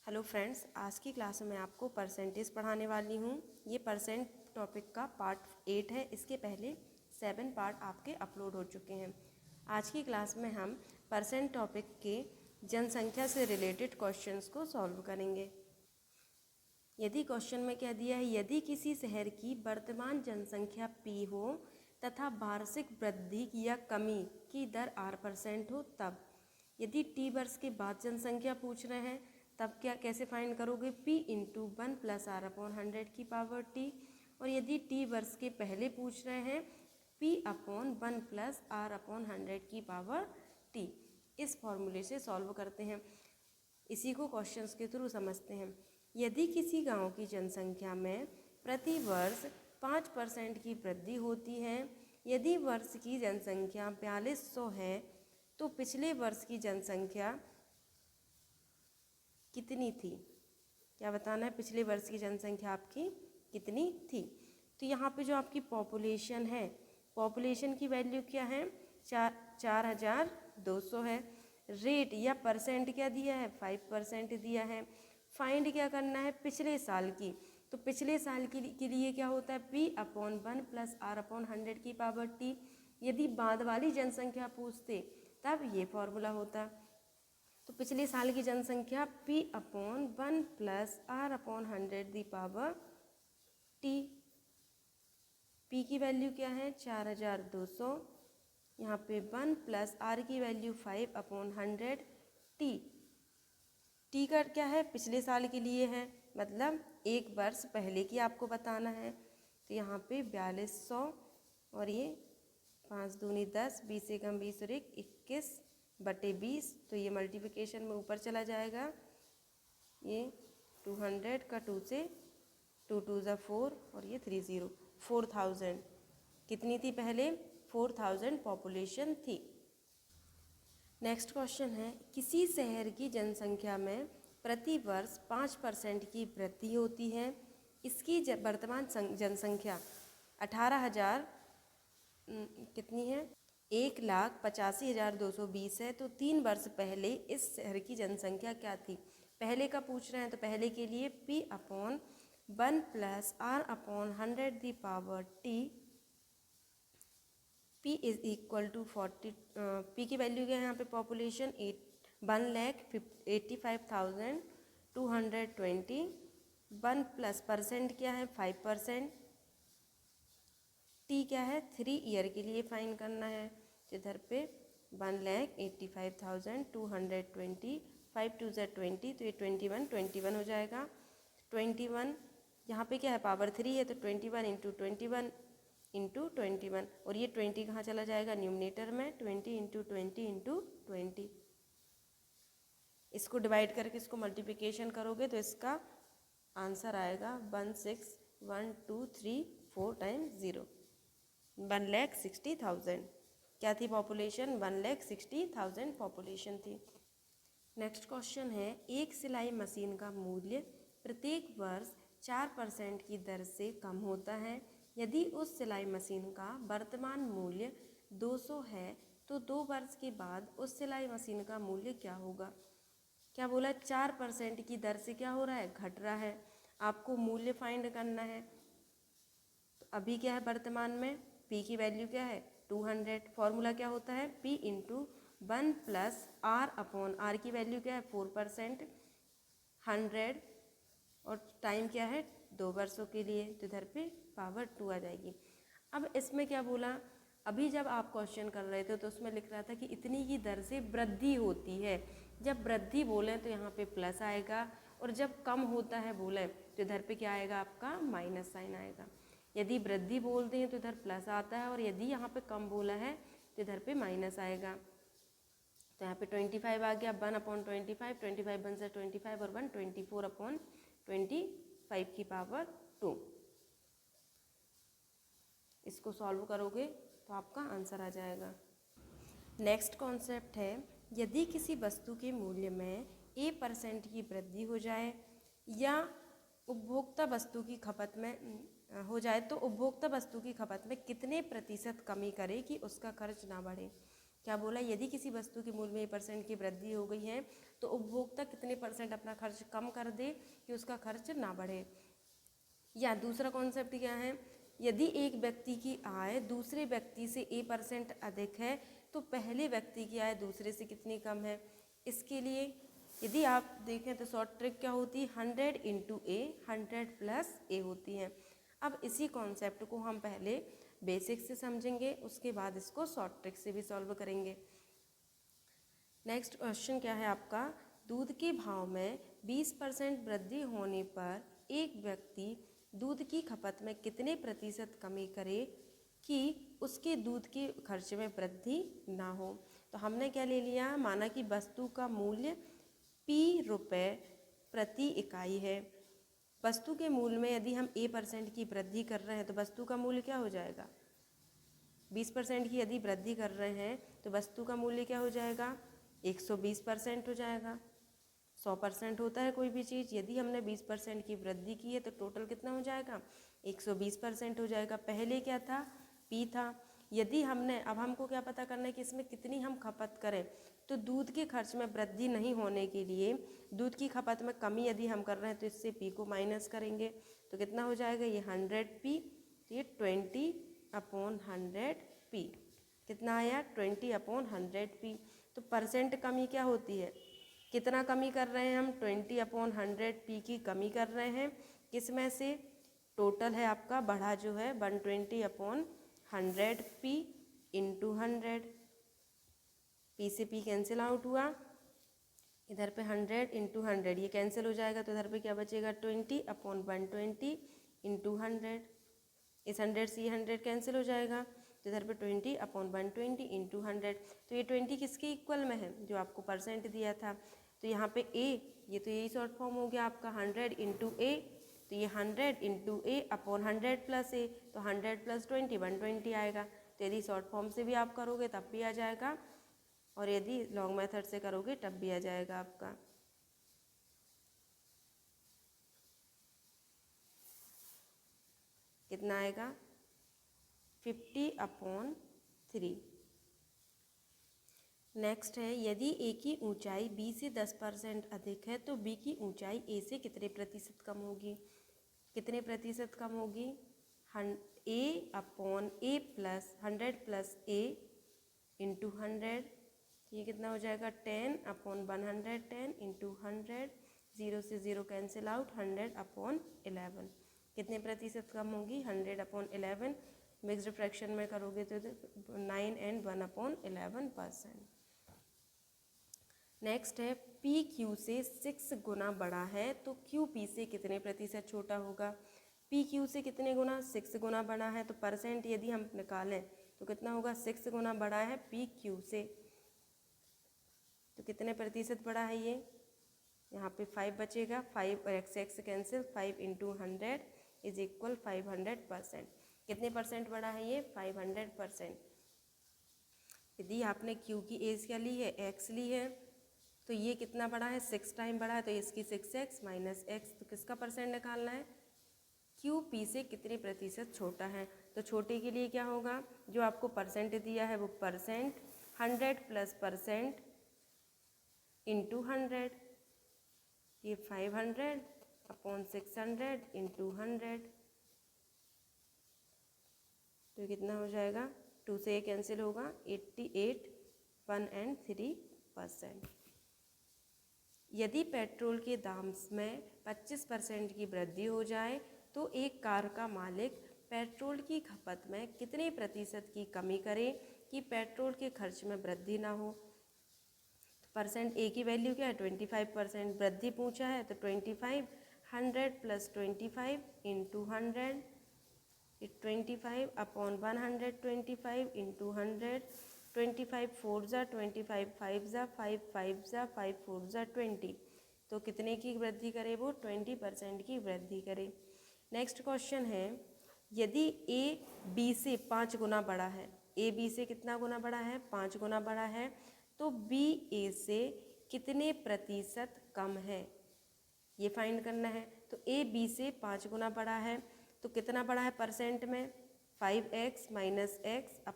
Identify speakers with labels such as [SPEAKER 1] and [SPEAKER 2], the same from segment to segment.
[SPEAKER 1] Hello friends, आज की class में मैं आपको परसेंटेज पढ़ाने वाली हूँ। ये परसेंट टॉपिक का पार्ट 8 है। इसके पहले 7 पार्ट आपके अपलोड हो चुके हैं। आज की क्लास में हम परसेंट टॉपिक के जनसंख्या से रिलेटेड क्वेश्चंस को सॉल्व करेंगे। यदि क्वेश्चन में कह दिया है, यदि किसी शहर की वर्तमान जनसंख्या P हो तथा वार्षिक वृद्धि या कमी की दर R% हो, तब यदि T वर्ष के बाद जनसंख्या पूछ रहे हैं तब क्या कैसे फाइंड करोगे? P into 1 plus R upon 100 की पावर T। और यदि T वर्ष के पहले पूछ रहे हैं P upon 1 plus R upon 100 की पावर T। इस फॉर्मूले से सॉल्व करते हैं। इसी को क्वेश्चंस के थ्रू समझते हैं। यदि किसी गांव की जनसंख्या में प्रति वर्ष 5% की वृद्धि होती है, यदि वर्ष की जनसंख्या 4200 है तो पिछले वर्ष की जनसंख्या कितनी थी? क्या बताना है? पिछले वर्ष की जनसंख्या आपकी कितनी थी? तो यहाँ पे जो आपकी पॉपुलेशन है, पॉपुलेशन की वैल्यू क्या है? 4200 है। रेट या परसेंट क्या दिया है? 5% दिया है। फाइंड क्या करना है? पिछले साल की। तो पिछले साल के लिए क्या होता है? P upon 1 plus R upon 100 की पावर T। यदि बाद वाली जनसंख्या पूछते तब ये फॉर्मूला होता। तो पिछले साल की जनसंख्या P upon 1 plus R upon 100 the power T। P की वैल्यू क्या है? 4200। यहाँ पे 1 प्लस R की वैल्यू 5 अपॉन 100 T। T का क्या है? पिछले साल के लिए है, मतलब एक वर्ष पहले की आपको बताना है। तो यहाँ पे 4200 और ये 5 दूनी 10, 20 से कम 20 और 21 बटे 20। तो ये मल्टीप्लिकेशन में ऊपर चला जाएगा। ये 200 का 2 से 2 2 ज़ा 4 और ये 30 4000 कितनी थी पहले? 4000 पॉपुलेशन थी। नेक्स्ट क्वेश्चन है, किसी शहर की जनसंख्या में प्रति वर्ष 5% की वृद्धि होती है। इसकी वर्तमान जनसंख्या 18,000 कितनी है? 1,85,220 है। तो 3 वर्ष पहले इस शहर की जनसंख्या क्या थी? पहले का पूछ रहे हैं तो पहले के लिए P upon 1 plus R upon 100 the power T। P is equal to 40। P की वैल्यू क्या है यहाँ पे? पॉपुलेशन 1,85,220। 1 प्लस परसेंट क्या है? 5%। T क्या है? 3 ईयर के लिए फाइन करना है। इधर पे 1,85,220, 5 2 ज़ा 20, तो ये 21 हो जाएगा। 21 यहाँ पे क्या है? पावर 3 है, तो 21 इंटू 21 इंटू 21। और ये 20 कहाँ चला जाएगा? न्यूमरेटर में। 20 इंटू 20 इंटू 20। इसको डिवाइड करके इसको मल्टीप्लिकेशन करोगे तो इसका आंसर आएगा 16,1,2,3,4 टाइम्स 0, 1,60,000। क्या थी पॉपुलेशन? 1,60,000 पॉपुलेशन थी। नेक्स्ट क्वेश्चन है, एक सिलाई मशीन का मूल्य प्रत्येक वर्ष 4% की दर से कम होता है। यदि उस सिलाई मशीन का वर्तमान मूल्य 200 है तो 2 वर्ष के बाद उस सिलाई मशीन का मूल्य क्या होगा? क्या बोला? 4% की दर से क्या हो रहा है? घट रहा है। आपको मूल्य फाइंड करना है। तो अभी क्या है वर्तमान में? P की वैल्यू क्या है? 200। फॉर्मूला क्या होता है? P into 1 plus R upon R की वैल्यू क्या है? 4%। 100 और टाइम क्या है? 2 वर्षों के लिए, तो इधर पे पावर 2 आ जाएगी। अब इसमें क्या बोला? अभी जब आप क्वेश्चन कर रहे थे तो उसमें लिख रहा था कि इतनी की दर से वृद्धि होती है। जब वृद्धि बोलें तो यहाँ पे प्लस आएगा, और जब कम होता है बोलें तो इधर पे क्या आएगा? आपका माइनस साइन आएगा। यदि वृद्धि बोलते हैं तो इधर प्लस आता है, और यदि यहाँ पे कम बोला है तो इधर पे माइनस आएगा। तो यहाँ पे 25 आ गया। 1 अपॉन 25, 25 1 से 25 और 1 24 अपॉन 25 की पावर 2। इसको सॉल्व करोगे तो आपका आंसर आ जाएगा। नेक्स्ट कॉन्सेप्ट है, यदि किसी वस्तु के मूल्य में A% की वृद्धि हो जाए या उपभोक्ता वस्तु की खपत में हो जाए तो उपभोक्ता वस्तु की खपत में कितने प्रतिशत कमी करे कि उसका खर्च ना बढ़े? क्या बोला, यदि किसी वस्तु के मूल्य में ए% की वृद्धि हो गई है तो उपभोक्ता कितने % अपना खर्च कम कर दे कि उसका खर्च ना बढ़े। या दूसरा कॉन्सेप्ट क्या है, यदि एक व्यक्ति की आय दूसरे व्यक्ति से ए% अधिक है तो पहले व्यक्ति की आय दूसरे से कितनी कम है। इसके लिए यदि आप देखें तो शॉर्ट ट्रिक क्या होती है, 100 × A 100 + A होती है। अब इसी कॉन्सेप्ट को हम पहले बेसिक से समझेंगे, उसके बाद इसको शॉर्ट ट्रिक से भी सॉल्व करेंगे। नेक्स्ट क्वेश्चन क्या है आपका, दूध के भाव में 20% वृद्धि होने पर एक व्यक्ति दूध की खपत में कितने % कमी करे कि उसके दूध के खर्च में वृद्धि ना हो। तो हमने क्या ले लिया, माना कि वस्तु का मूल्य P रुपये प्रति इकाई है। वस्तु के मूल्य में यदि हम A% की वृद्धि कर रहे हैं तो वस्तु का मूल्य क्या हो जाएगा, 20% की यदि वृद्धि कर रहे हैं तो वस्तु का मूल्य क्या हो जाएगा, 120% हो जाएगा। 100% होता है कोई भी चीज़, यदि हमने 20% की वृद्धि की है तो टोटल कितना हो जाएगा, 120% हो जाएगा। पहले क्या था, P था। यदि हमने, अब हमको क्या पता करना है कि इसमें कितनी हम खपत करें, तो दूध के खर्च में वृद्धि नहीं होने के लिए दूध की खपत में कमी यदि हम कर रहे हैं तो इससे P को माइनस करेंगे तो कितना हो जाएगा, ये 100P, तो ये 20/100P कितना आया, 20/100P। तो % कमी क्या होती है, कितना कमी कर रहे हैं हम, 20/100P की कमी कर रहे हैं। किस में से, टोटल है आपका बढ़ा जो है 120/100P × 100, P से P कैंसिल आउट हुआ, इधर पे 100 × 100 ये कैंसिल हो जाएगा तो इधर पे क्या बचेगा, 20/120 × 100, इस 100 से 100 कैंसिल हो जाएगा तो इधर पे 20/120 × 100। तो ये 20 किसके इक्वल में है, जो आपको % दिया था। तो यहाँ पे A, ये तो यही शॉर्ट फॉर्म हो गया आपका 100 × A, तो ये 100 × A/100 + A, तो 100 + 20 120 आएगा। तो यदि शॉर्ट फॉर्म से भी आप करोगे तब भी आ जाएगा, और यदि लॉन्ग मेथड से करोगे तब भी आ जाएगा आपका। कितना आएगा, 50/3। नेक्स्ट है, यदि A की ऊंचाई B से 10% अधिक है तो B की ऊंचाई A से कितने % कम होगी, कितने % कम होगी, A/A + 100 + A × 100, ये कितना हो जाएगा, 10/110 × 100, 0 से 0 कैंसिल आउट, 100/11 कितने % कम होगी, 100/11। मिक्स्ड फ्रैक्शन में करोगे तो 9 and 1/11%। नेक्स्ट है, P Q से 6 गुना बड़ा है तो Q P से कितने % छोटा होगा। P Q से कितने गुना, 6 गुना बड़ा है, तो % यदि हम निकालें तो कितना होगा, 6 गुना बड़ा है P Q से, तो कितने % बड़ा है ये, यहाँ पे 5 बचेगा, 5 और x कैंसिल, 5 × 100 = 500%। कितने % बड़ा है ये, 500%। यदि आपने Q की एज क्या ली है, x ली है, तो ये कितना बड़ा है, 6 टाइम बड़ा है, तो इसकी 6x - x, तो किसका % निकालना है, Q P से कितने % छोटा है। तो छोटे के लिए क्या होगा, जो आपको % दिया है वो %, 100 + % × 100, ये 500/600 × 100, तो कितना हो जाएगा, 2 से 1 कैंसिल होगा, 88 1 and 3%। यदि पेट्रोल के दाम में 25% की वृद्धि हो जाए तो एक कार का मालिक पेट्रोल की खपत में कितने % की कमी करे कि पेट्रोल के खर्च में वृद्धि ना हो। % A की वैल्यू क्या है, 25%, वृद्धि पूछा है तो 25, 100 + 25 × 100, 25/125 × 100, 25 4 = 25, 5 = 5, 5 = 5, 4 = 20, तो कितने की वृद्धि करे वो, 20% की वृद्धि करे। नेक्स्ट क्वेश्चन है, यदि A B से 5 गुना बड़ा है, A B से कितना गुना बड़ा है, 5 गुना बड़ा है, तो B A से कितने % कम है, ये फाइंड करना है। तो A B से 5 गुना बड़ा है तो कितना बड़ा है % में, 5x - x/x ×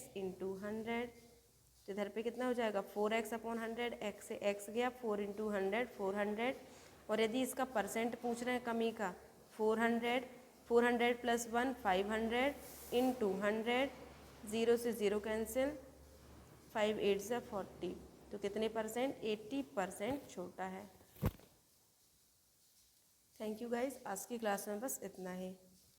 [SPEAKER 1] 100, तो इधर पे कितना हो जाएगा 4x/100, x से x गया 4 × 100 400। और यदि इसका परसेंट पूछ रहे हैं कमी का 400 + 1 500 × 100, 0 से 0 कैंसिल, 5 8 से 40, तो कितने परसेंट 80% छोटा है। थैंक यू गाइज, आज की क्लास में बस इतना ही।